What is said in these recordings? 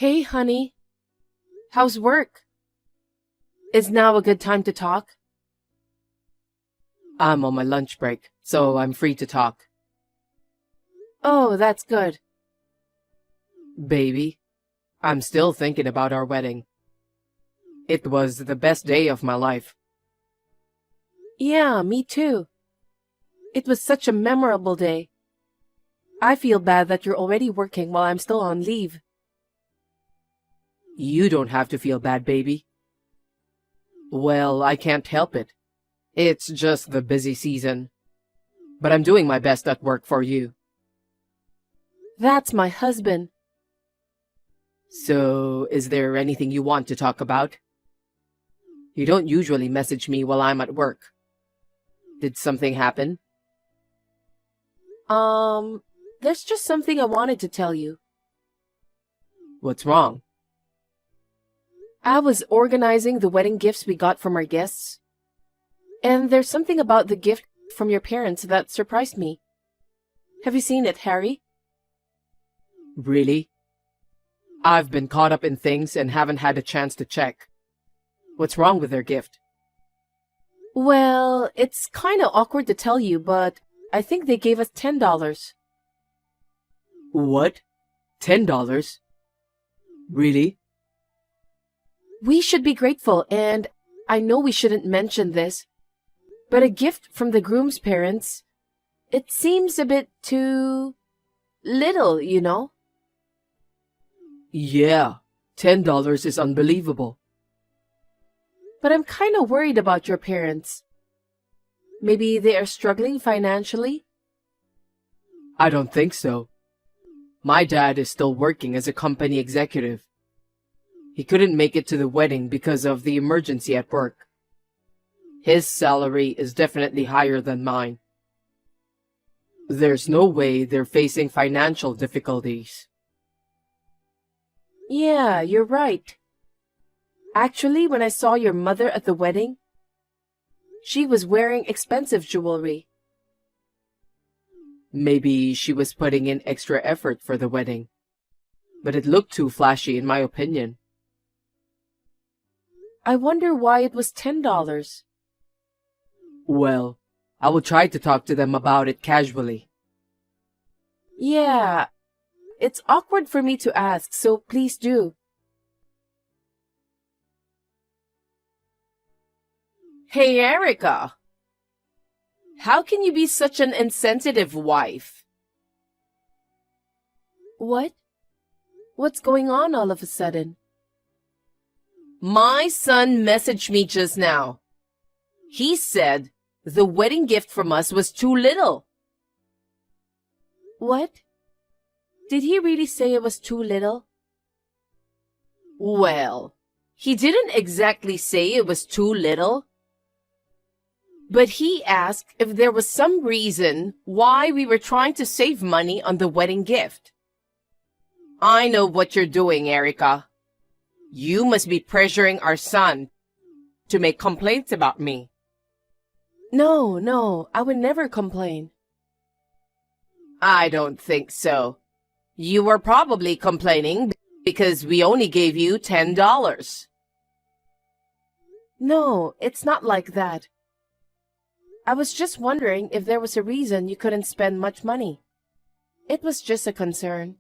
Hey, honey. How's work? Is now a good time to talk? I'm on my lunch break, so I'm free to talk. Oh, that's good. Baby, I'm still thinking about our wedding. It was the best day of my life. Yeah, me too. It was such a memorable day. I feel bad that you're already working while I'm still on leave. You don't have to feel bad, baby. Well, I can't help it. It's just the busy season. But I'm doing my best at work for you. That's my husband. So, is there anything you want to talk about? You don't usually message me while I'm at work. Did something happen? There's just something I wanted to tell you. What's wrong? I was organizing the wedding gifts we got from our guests. And there's something about the gift from your parents that surprised me. Have you seen it, Harry? Really? I've been caught up in things and haven't had a chance to check. What's wrong with their gift? Well, it's kinda awkward to tell you, but I think they gave us $10. What? $10? Really? We should be grateful, and I know we shouldn't mention this, but a gift from the groom's parents, it seems a bit too little, you know? Yeah, $10 is unbelievable. But I'm kind of worried about your parents. Maybe they are struggling financially? I don't think so. My dad is still working as a company executive. He couldn't make it to the wedding because of the emergency at work. His salary is definitely higher than mine. There's no way they're facing financial difficulties. Yeah, you're right. Actually, when I saw your mother at the wedding, she was wearing expensive jewelry. Maybe she was putting in extra effort for the wedding, but it looked too flashy in my opinion. I wonder why it was $10. Well, I will try to talk to them about it casually. Yeah, it's awkward for me to ask, so please do. Hey, Erica. How can you be such an insensitive wife? What? What's going on all of a sudden? My son messaged me just now. He said the wedding gift from us was too little. What? Did he really say it was too little? Well, he didn't exactly say it was too little. But he asked if there was some reason why we were trying to save money on the wedding gift. I know what you're doing, Erica. You must be pressuring our son to make complaints about me. No, I would never complain. I don't think so. You were probably complaining because we only gave you $10. No, it's not like that. I was just wondering if there was a reason you couldn't spend much money. It was just a concern.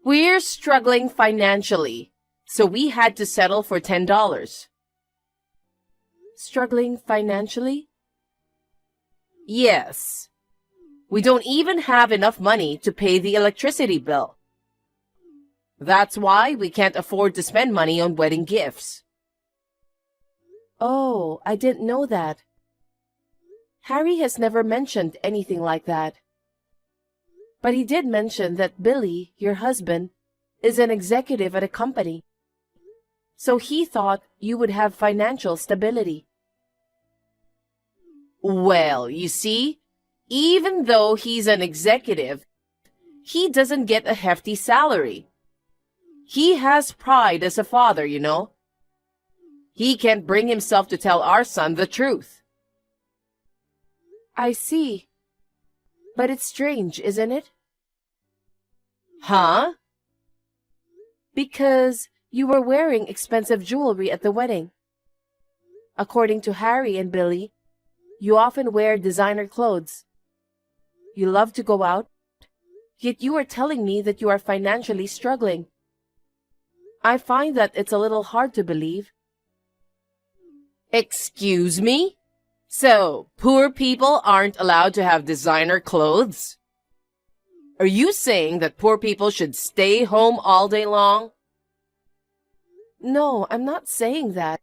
We're struggling financially, so we had to settle for $10. Struggling financially? Yes. We don't even have enough money to pay the electricity bill. That's why we can't afford to spend money on wedding gifts. Oh, I didn't know that. Harry has never mentioned anything like that. But he did mention that Billy, your husband, is an executive at a company. So he thought you would have financial stability. Well, you see, even though he's an executive, he doesn't get a hefty salary. He has pride as a father, you know. He can't bring himself to tell our son the truth. I see. But it's strange, isn't it? Huh? Because you were wearing expensive jewelry at the wedding. According to Harry and Billy, you often wear designer clothes. You love to go out, yet you are telling me that you are financially struggling. I find that it's a little hard to believe. Excuse me? So, poor people aren't allowed to have designer clothes? Are you saying that poor people should stay home all day long? No, I'm not saying that.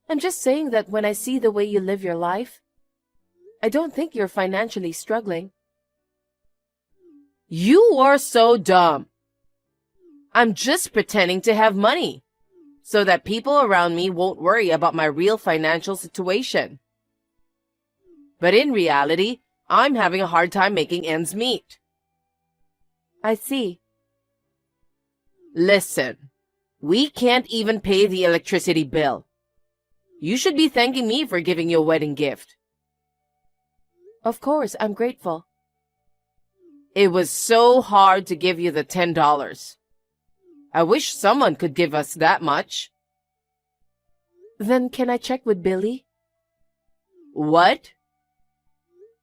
I'm just saying that when I see the way you live your life, I don't think you're financially struggling. You are so dumb. I'm just pretending to have money so that people around me won't worry about my real financial situation. But in reality, I'm having a hard time making ends meet. I see. Listen, we can't even pay the electricity bill. You should be thanking me for giving you a wedding gift. Of course, I'm grateful. It was so hard to give you the $10. I wish someone could give us that much. Then can I check with Billy? What?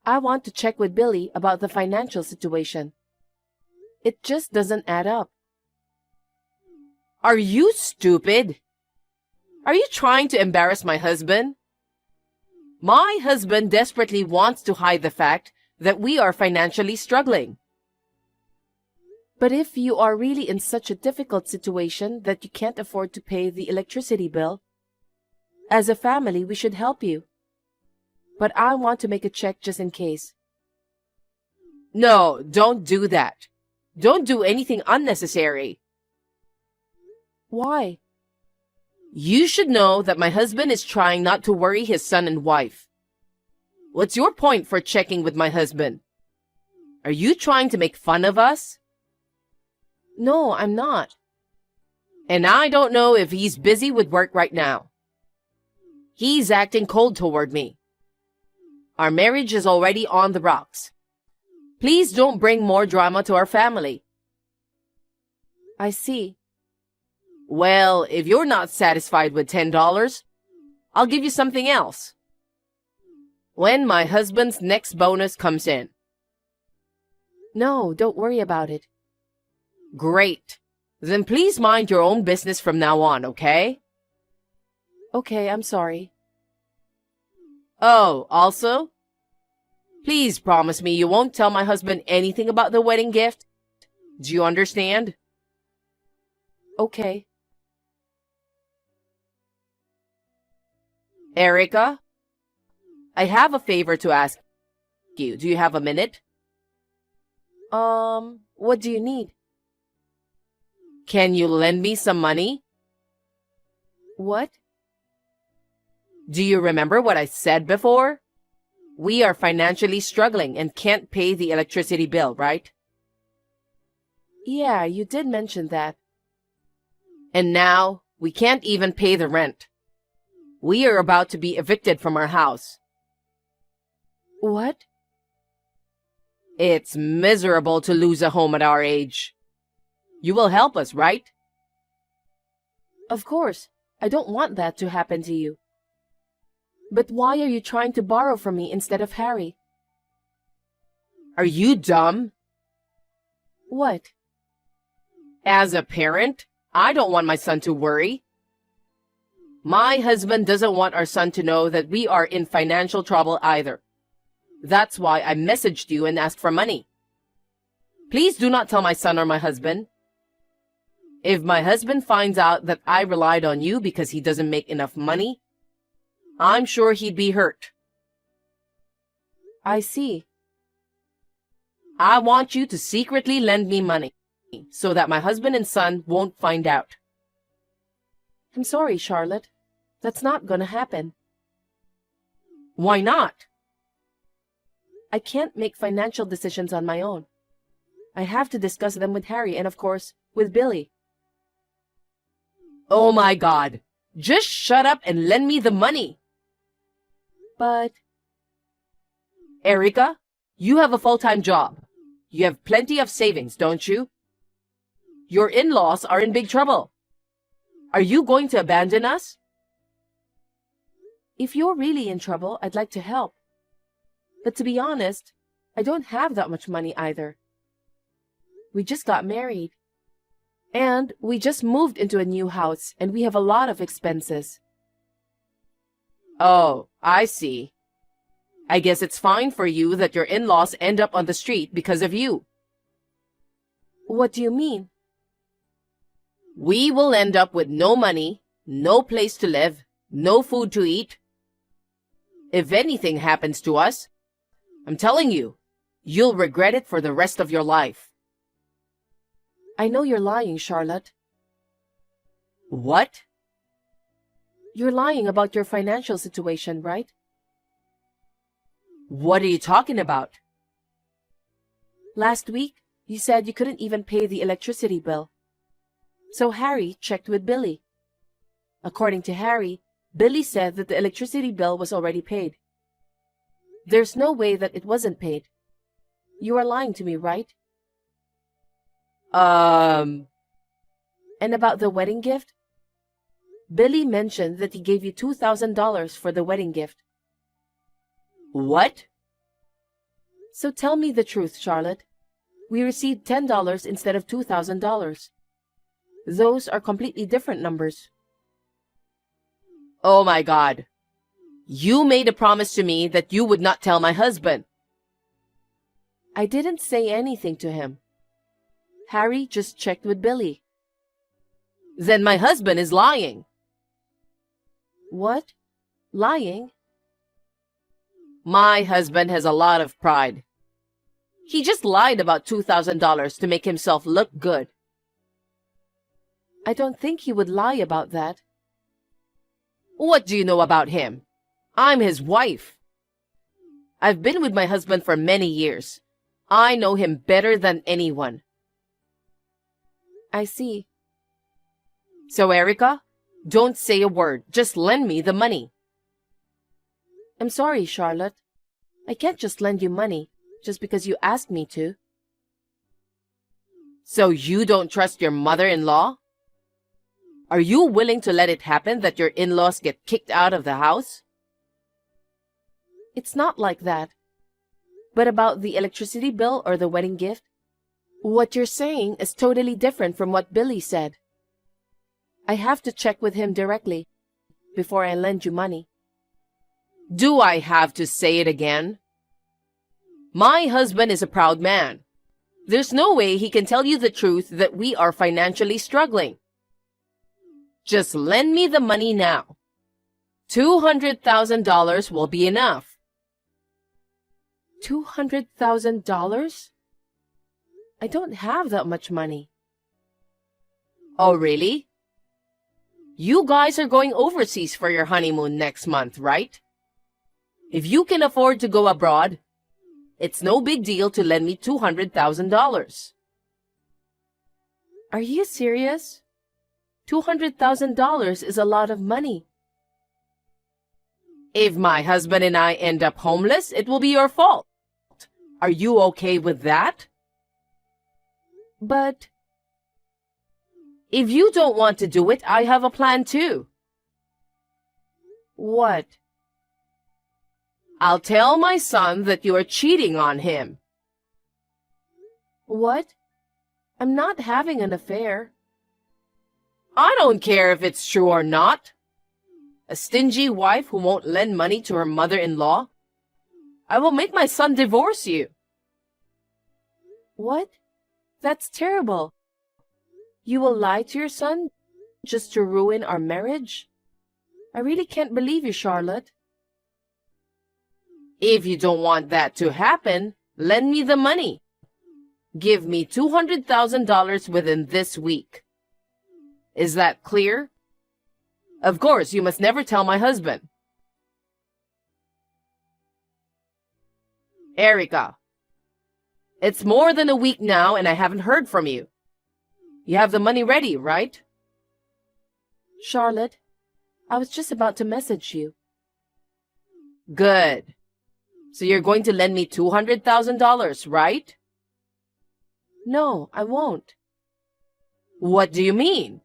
I want to check with Billy about the financial situation. It just doesn't add up. Are you stupid? Are you trying to embarrass my husband? My husband desperately wants to hide the fact that we are financially struggling. But if you are really in such a difficult situation that you can't afford to pay the electricity bill, as a family, we should help you. But I want to make a check just in case. No, don't do that. Don't do anything unnecessary. Why? You should know that my husband is trying not to worry his son and wife. What's your point for checking with my husband? Are you trying to make fun of us? No, I'm not. And I don't know if he's busy with work right now. He's acting cold toward me. Our marriage is already on the rocks. Please don't bring more drama to our family. I see. Well, if you're not satisfied with $10, I'll give you something else. When my husband's next bonus comes in. No, don't worry about it. Great. Then please mind your own business from now on, okay? Okay, I'm sorry. Oh, also, please promise me you won't tell my husband anything about the wedding gift. Do you understand? Okay. Erica, I have a favor to ask you. Do you have a minute? What do you need? Can you lend me some money? What? Do you remember what I said before? We are financially struggling and can't pay the electricity bill, right? Yeah, you did mention that. And now, we can't even pay the rent. We are about to be evicted from our house. What? It's miserable to lose a home at our age. You will help us, right? Of course. I don't want that to happen to you. But why are you trying to borrow from me instead of Harry? Are you dumb? What? As a parent, I don't want my son to worry. My husband doesn't want our son to know that we are in financial trouble either. That's why I messaged you and asked for money. Please do not tell my son or my husband. If my husband finds out that I relied on you because he doesn't make enough money, I'm sure he'd be hurt. I see. I want you to secretly lend me money so that my husband and son won't find out. I'm sorry, Charlotte. That's not gonna happen. Why not? I can't make financial decisions on my own. I have to discuss them with Harry and, of course, with Billy. Oh my God! Just shut up and lend me the money! But... Erica, you have a full-time job. You have plenty of savings, don't you? Your in-laws are in big trouble. Are you going to abandon us? If you're really in trouble, I'd like to help. But to be honest, I don't have that much money either. We just got married. And we just moved into a new house and we have a lot of expenses. Oh, I see. I guess it's fine for you that your in-laws end up on the street because of you. What do you mean? We will end up with no money, no place to live, no food to eat. If anything happens to us, I'm telling you, you'll regret it for the rest of your life. I know you're lying, Charlotte. What? You're lying about your financial situation, right? What are you talking about? Last week, you said you couldn't even pay the electricity bill. So Harry checked with Billy. According to Harry, Billy said that the electricity bill was already paid. There's no way that it wasn't paid. You are lying to me, right? And about the wedding gift? Billy mentioned that he gave you $2,000 for the wedding gift. What? So tell me the truth, Charlotte. We received $10 instead of $2,000. Those are completely different numbers. Oh my God. You made a promise to me that you would not tell my husband. I didn't say anything to him. Harry just checked with Billy. Then my husband is lying. What? Lying? My husband has a lot of pride. He just lied about $2,000 to make himself look good. I don't think he would lie about that. What do you know about him? I'm his wife. I've been with my husband for many years. I know him better than anyone. I see. So, Erica, don't say a word. Just lend me the money. I'm sorry, Charlotte. I can't just lend you money just because you asked me to. So you don't trust your mother-in-law? Are you willing to let it happen that your in-laws get kicked out of the house? It's not like that. But about the electricity bill or the wedding gift, what you're saying is totally different from what Billy said. I have to check with him directly before I lend you money. Do I have to say it again? My husband is a proud man. There's no way he can tell you the truth that we are financially struggling. Just lend me the money now. $200,000 will be enough. $200,000? I don't have that much money. Oh, really? You guys are going overseas for your honeymoon next month, right? If you can afford to go abroad, it's no big deal to lend me $200,000. Are you serious? $200,000 is a lot of money. If my husband and I end up homeless, it will be your fault. Are you okay with that? But if you don't want to do it, I have a plan too. what? I'll tell my son that you are cheating on him. What? I'm not having an affair. I don't care if it's true or not. A stingy wife who won't lend money to her mother-in-law? I will make my son divorce you. What? That's terrible. You will lie to your son just to ruin our marriage? I really can't believe you, Charlotte. If you don't want that to happen, lend me the money. Give me $200,000 within this week. Is that clear? Of course, you must never tell my husband. Erica, it's more than a week now and I haven't heard from you. You have the money ready, right? Charlotte, I was just about to message you. Good. So you're going to lend me $200,000, right? No, I won't. What do you mean?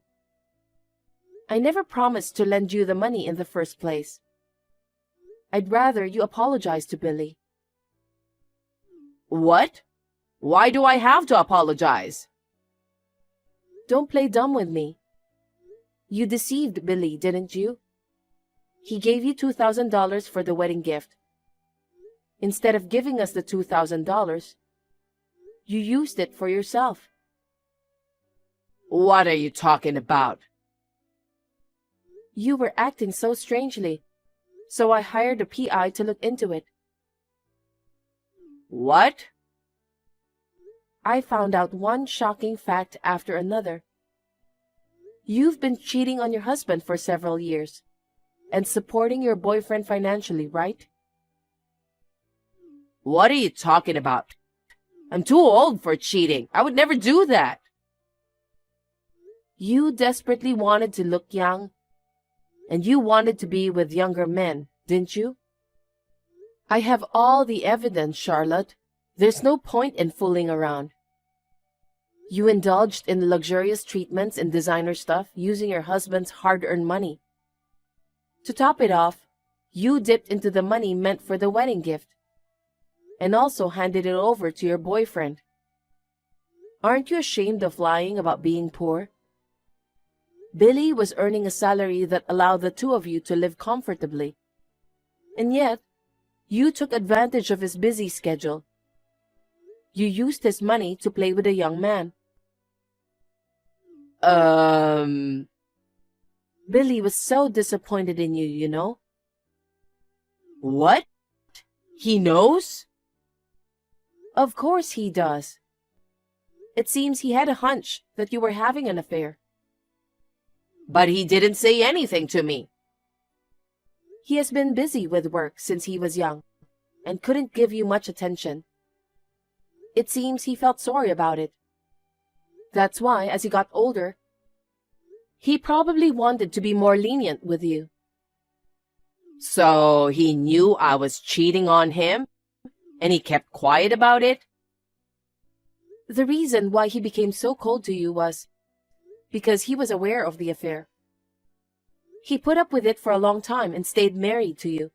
I never promised to lend you the money in the first place. I'd rather you apologize to Billy. What? Why do I have to apologize? Don't play dumb with me. You deceived Billy, didn't you? He gave you $2,000 for the wedding gift. Instead of giving us the $2,000, you used it for yourself. What are you talking about? You were acting so strangely, so I hired a PI to look into it. What? I found out one shocking fact after another. You've been cheating on your husband for several years and supporting your boyfriend financially, right? What are you talking about? I'm too old for cheating. I would never do that. You desperately wanted to look young, and you wanted to be with younger men, didn't you? I have all the evidence, Charlotte. There's no point in fooling around. You indulged in luxurious treatments and designer stuff using your husband's hard-earned money. To top it off, you dipped into the money meant for the wedding gift and also handed it over to your boyfriend. Aren't you ashamed of lying about being poor? Billy was earning a salary that allowed the two of you to live comfortably. And yet, you took advantage of his busy schedule. You used his money to play with a young man. Billy was so disappointed in you, you know? What? He knows? Of course he does. It seems he had a hunch that you were having an affair. But he didn't say anything to me. He has been busy with work since he was young and couldn't give you much attention. It seems he felt sorry about it. That's why, as he got older, he probably wanted to be more lenient with you. So he knew I was cheating on him, and he kept quiet about it? The reason why he became so cold to you was because he was aware of the affair. He put up with it for a long time and stayed married to you.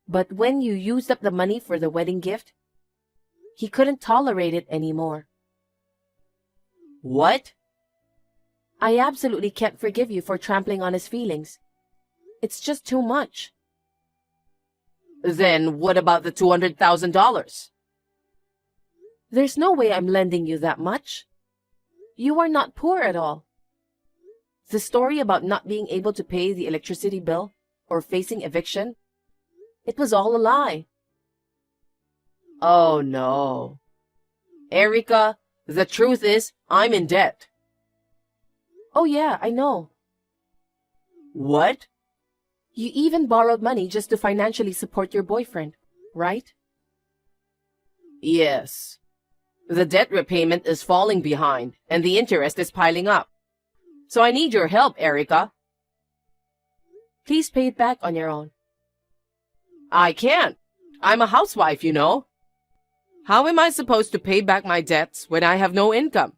But when you used up the money for the wedding gift, he couldn't tolerate it anymore. What? I absolutely can't forgive you for trampling on his feelings. It's just too much. Then what about the $200,000? There's no way I'm lending you that much. You are not poor at all. The story about not being able to pay the electricity bill or facing eviction, it was all a lie. Oh no. Erica, the truth is, I'm in debt. Oh yeah, I know. What? You even borrowed money just to financially support your boyfriend, right? Yes. The debt repayment is falling behind, and the interest is piling up. So I need your help, Erica. Please pay it back on your own. I can't. I'm a housewife, you know. How am I supposed to pay back my debts when I have no income?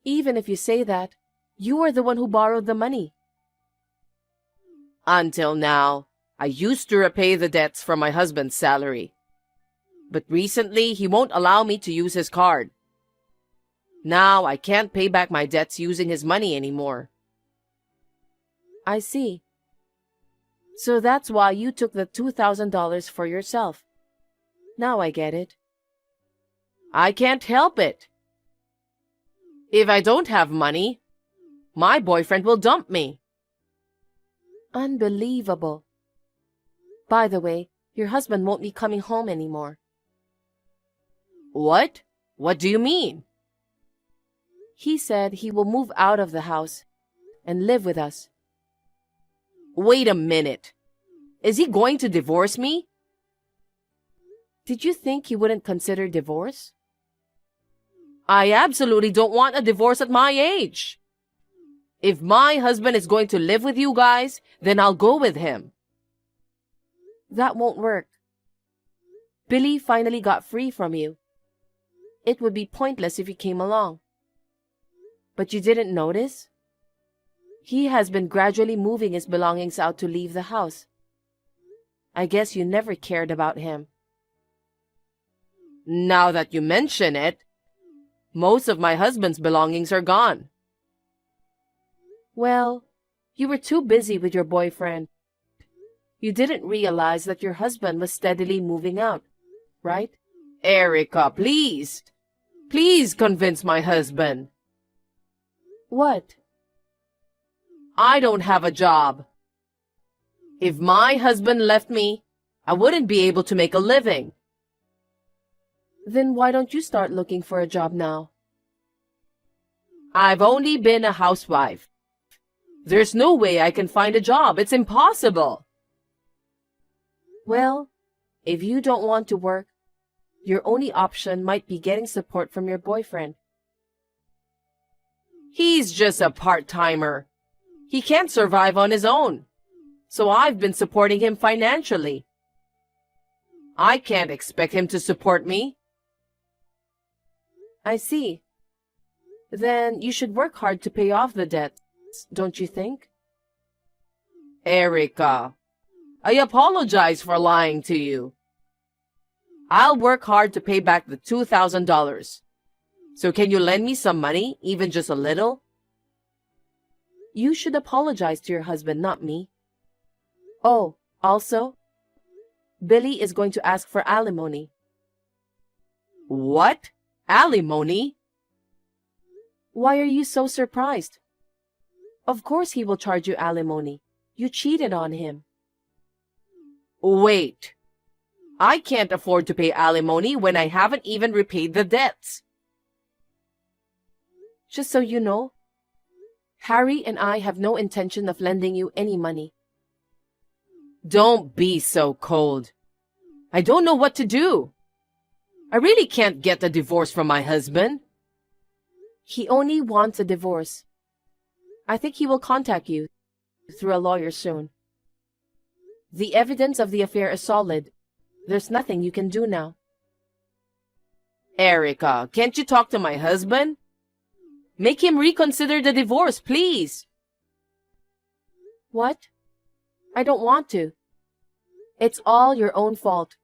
Even if you say that, you are the one who borrowed the money. Until now, I used to repay the debts from my husband's salary. But recently, he won't allow me to use his card. Now, I can't pay back my debts using his money anymore. I see. So that's why you took the $2,000 for yourself. Now I get it. I can't help it. If I don't have money, my boyfriend will dump me. Unbelievable. By the way, your husband won't be coming home anymore. What? What do you mean? He said he will move out of the house and live with us. Wait a minute. Is he going to divorce me? Did you think he wouldn't consider divorce? I absolutely don't want a divorce at my age. If my husband is going to live with you guys, then I'll go with him. That won't work. Billy finally got free from you. It would be pointless if you came along. But you didn't notice? He has been gradually moving his belongings out to leave the house. I guess you never cared about him. Now that you mention it, most of my husband's belongings are gone. Well, you were too busy with your boyfriend. You didn't realize that your husband was steadily moving out, right? Erica, please. Please convince my husband. What? I don't have a job. If my husband left me, I wouldn't be able to make a living. Then why don't you start looking for a job now? I've only been a housewife. There's no way I can find a job. It's impossible. Well, if you don't want to work, your only option might be getting support from your boyfriend. He's just a part-timer. He can't survive on his own. So I've been supporting him financially. I can't expect him to support me. I see. Then you should work hard to pay off the debts, don't you think? Erica, I apologize for lying to you. I'll work hard to pay back the $2,000. So can you lend me some money, even just a little? You should apologize to your husband, not me. Oh, also, Billy is going to ask for alimony. What? Alimony? Why are you so surprised? Of course he will charge you alimony. You cheated on him. Wait. I can't afford to pay alimony when I haven't even repaid the debts. Just so you know, Harry and I have no intention of lending you any money. Don't be so cold. I don't know what to do. I really can't get a divorce from my husband. He only wants a divorce. I think he will contact you through a lawyer soon. The evidence of the affair is solid. There's nothing you can do now. Erica, can't you talk to my husband? Make him reconsider the divorce, please. What? I don't want to. It's all your own fault.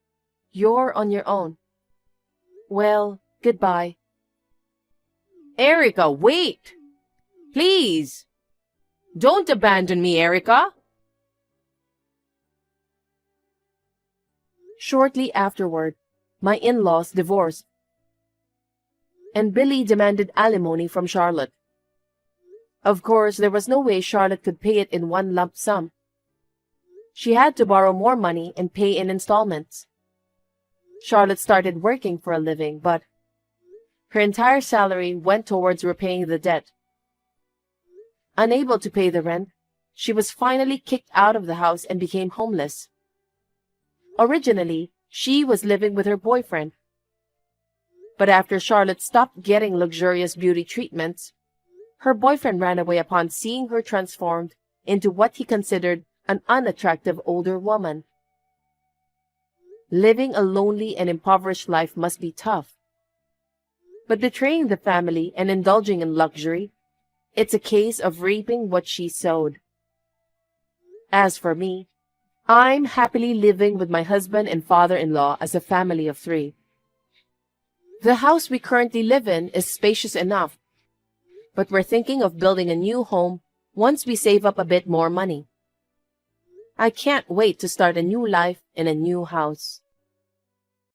You're on your own. Well, goodbye. Erica, wait. Please. Don't abandon me, Erica. Shortly afterward, my in-laws divorced, and Billy demanded alimony from Charlotte. Of course, there was no way Charlotte could pay it in one lump sum. She had to borrow more money and pay in installments. Charlotte started working for a living, but her entire salary went towards repaying the debt. Unable to pay the rent, she was finally kicked out of the house and became homeless. Originally, she was living with her boyfriend. But after Charlotte stopped getting luxurious beauty treatments, her boyfriend ran away upon seeing her transformed into what he considered an unattractive older woman. Living a lonely and impoverished life must be tough. But betraying the family and indulging in luxury, it's a case of reaping what she sowed. As for me, I'm happily living with my husband and father-in-law as a family of 3. The house we currently live in is spacious enough, but we're thinking of building a new home once we save up a bit more money. I can't wait to start a new life in a new house.